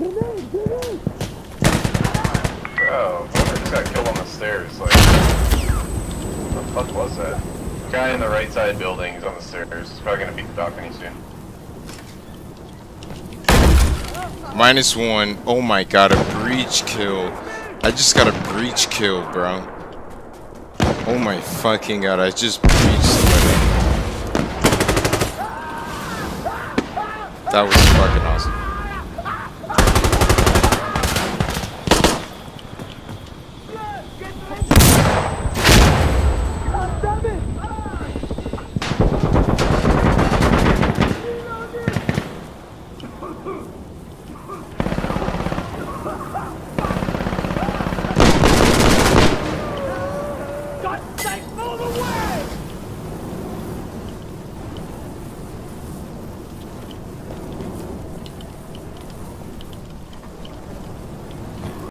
Bro, whoever just got killed on the stairs, like, what the fuck was that? Guy in the right side building is on the stairs. He's probably gonna beat the balcony soon. -1. Oh my god, a breach kill. I just got a breach kill, bro. Oh my fucking god, I just breached somebody. That was fucking awesome.